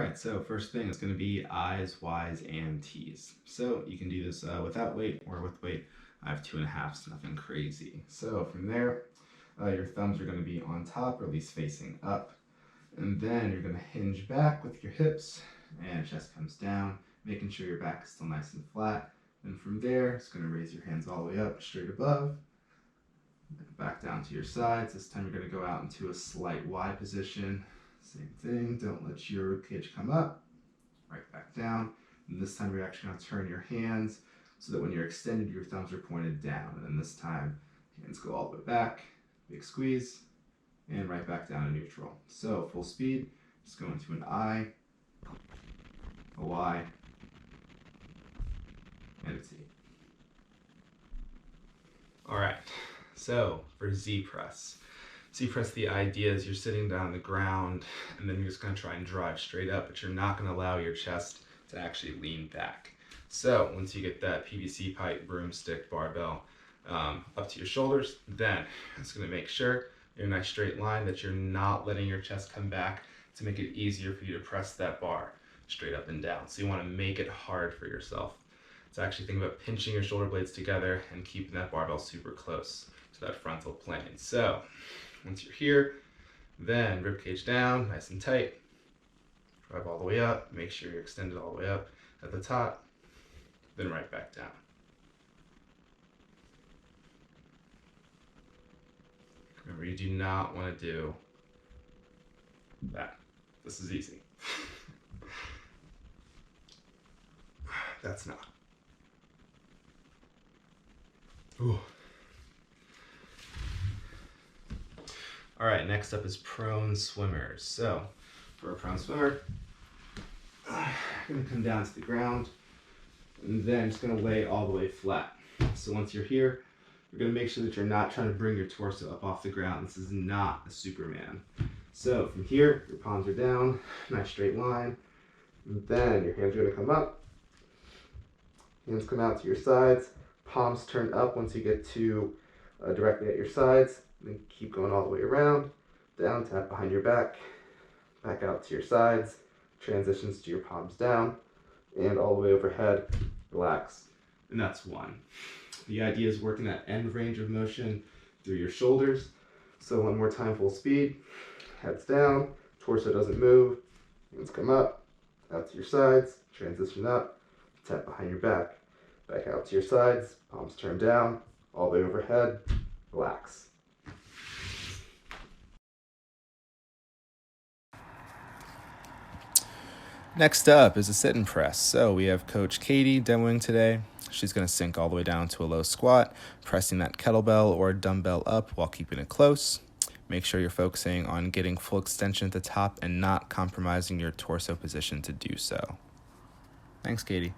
right, so first thing is going to be I's, Y's, and T's. So you can do this without weight or with weight. I have 2.5s, nothing crazy. So from there, your thumbs are going to be on top, or at least facing up. And then you're going to hinge back with your hips, and chest comes down, making sure your back is still nice and flat. And from there, it's going to raise your hands all the way up, straight above. Back down to your sides. This time you're going to go out into a slight Y position. Same thing, don't let your ribcage come up. Right back down. And this time you're actually going to turn your hands so that when you're extended, your thumbs are pointed down. And then this time, hands go all the way back, big squeeze, and right back down to neutral. So full speed, just go into an I, a Y, and a T. All right, so for Z press. Z press, the idea is you're sitting down on the ground and then you're just going to try and drive straight up, but you're not going to allow your chest to actually lean back. So once you get that PVC pipe, broomstick, barbell up to your shoulders, then it's going to make sure you're in a nice straight line, that you're not letting your chest come back to make it easier for you to press that bar straight up and down. So you want to make it hard for yourself. It's actually thinking about pinching your shoulder blades together and keeping that barbell super close to that frontal plane. So once you're here, then ribcage down, nice and tight. Drive all the way up, make sure you're extended all the way up at the top, then right back down. Remember, you do not want to do that. This is easy. That's not. Ooh. All right, next up is prone swimmers. So for a prone swimmer, I'm gonna come down to the ground and then just gonna lay all the way flat. So once you're here, you're gonna make sure that you're not trying to bring your torso up off the ground. This is not a Superman. So from here, your palms are down, nice straight line. And then your hands are gonna come up. Hands come out to your sides. Palms turn up once you get to directly at your sides. Then keep going all the way around, down, tap behind your back out to your sides, transitions to your palms down, and all the way overhead, relax. And that's one. The idea is working that end range of motion through your shoulders. So one more time, full speed, heads down, torso doesn't move, hands come up, out to your sides, transition up, tap behind your back out to your sides, palms turn down, all the way overhead, relax. Next up is a sit-in press. So we have Coach Katie demoing today. She's going to sink all the way down to a low squat, pressing that kettlebell or dumbbell up while keeping it close. Make sure you're focusing on getting full extension at the top and not compromising your torso position to do so. Thanks, Katie.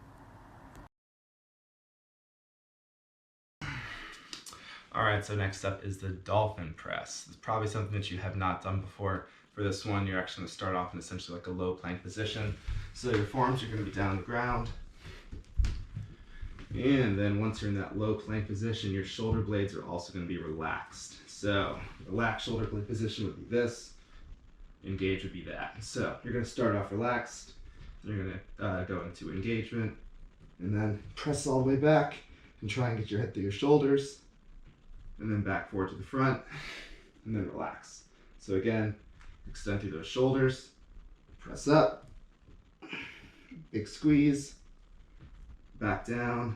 All right, so next up is the Dolphin Press. It's probably something that you have not done before. For this one, you're actually going to start off in essentially like a low plank position. So your forearms are going to be down on the ground. And then once you're in that low plank position, your shoulder blades are also going to be relaxed. So relaxed shoulder blade position would be this. Engage would be that. So you're going to start off relaxed. You're going to go into engagement. And then press all the way back and try and get your head through your shoulders. And then back forward to the front. And then relax. So again, extend through those shoulders, press up, big squeeze, back down,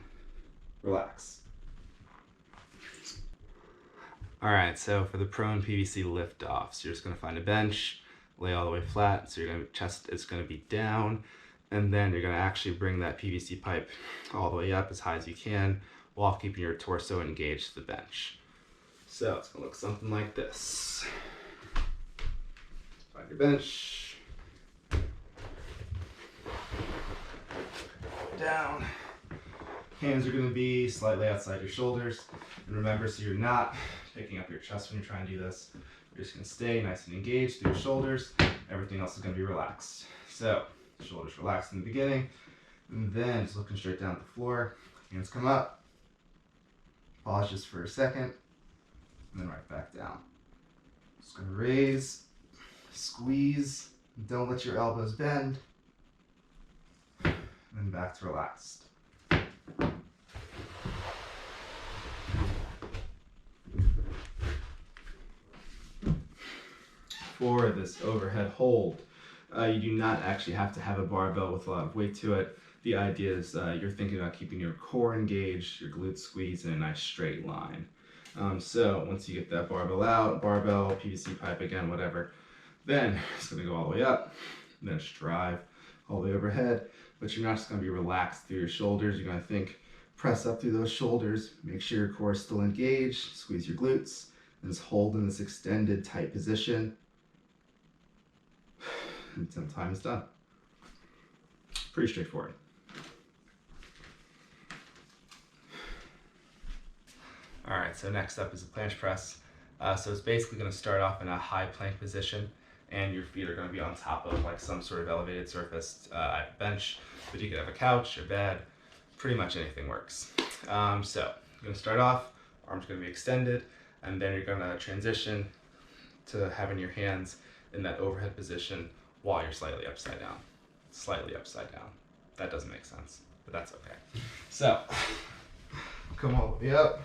relax. All right, so for the prone PVC lift off, so you're just gonna find a bench, lay all the way flat, so your chest is gonna be down, and then you're gonna actually bring that PVC pipe all the way up as high as you can while keeping your torso engaged to the bench. So it's gonna look something like this. Find your bench, down. Hands are going to be slightly outside your shoulders. And remember, so you're not picking up your chest when you're trying to do this. You're just going to stay nice and engaged through your shoulders. Everything else is going to be relaxed. So, shoulders relaxed in the beginning. And then just looking straight down at the floor. Hands come up. Pause just for a second. And then right back down. Just going to raise. Squeeze, don't let your elbows bend, and back to relaxed. For this overhead hold, you do not actually have to have a barbell with a lot of weight to it. The idea is you're thinking about keeping your core engaged, your glutes squeezed in a nice straight line. So once you get that barbell out, barbell, PVC pipe again, whatever, then it's going to go all the way up, and then just drive all the way overhead. But you're not just going to be relaxed through your shoulders. You're going to think, press up through those shoulders, make sure your core is still engaged, squeeze your glutes, and just hold in this extended tight position until time is done. Pretty straightforward. All right, so next up is a planche press. So it's basically going to start off in a high plank position, and your feet are going to be on top of like some sort of elevated surface, a bench, but you could have a couch, a bed, pretty much anything works. So you're going to start off, arms going to be extended, and then you're going to transition to having your hands in that overhead position while you're slightly upside down. Slightly upside down. That doesn't make sense, but that's okay. So come all the way up.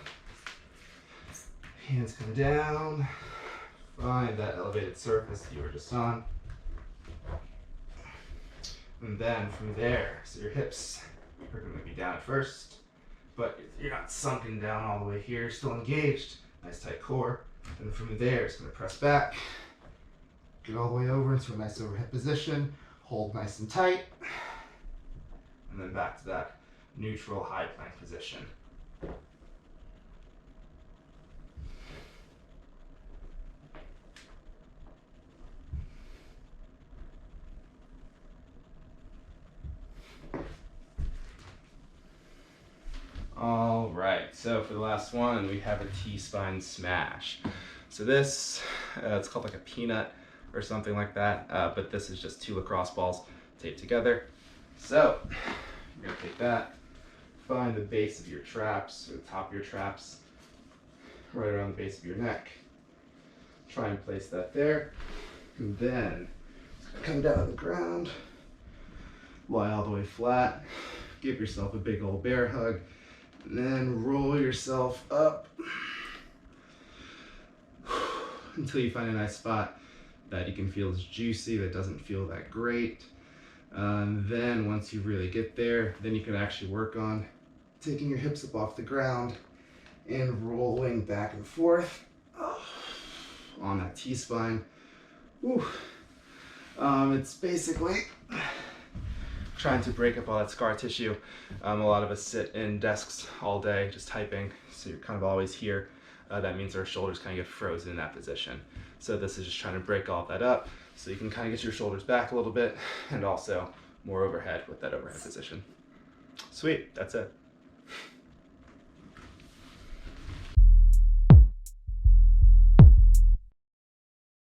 Hands come down, find that elevated surface you were just on. And then from there, so your hips are going to be down at first, but you're not sunken down all the way here, still engaged, nice tight core. And from there, it's going to press back, get all the way over into a nice overhead position, hold nice and tight, and then back to that neutral high plank position. All right, so for the last one, we have a T-spine smash. So this, it's called like a peanut or something like that, but this is just 2 lacrosse balls taped together. So you're gonna take that, find the base of your traps, or the top of your traps, right around the base of your neck. Try and place that there, and then come down to the ground, lie all the way flat, give yourself a big old bear hug, and then roll yourself up until you find a nice spot that you can feel is juicy, that doesn't feel that great. Then once you really get there, then you can actually work on taking your hips up off the ground and rolling back and forth on that T-spine. It's basically trying to break up all that scar tissue. A lot of us sit in desks all day just typing, so you're kind of always here. That means our shoulders kind of get frozen in that position. So this is just trying to break all that up so you can kind of get your shoulders back a little bit and also more overhead with that overhead position. Sweet, that's it.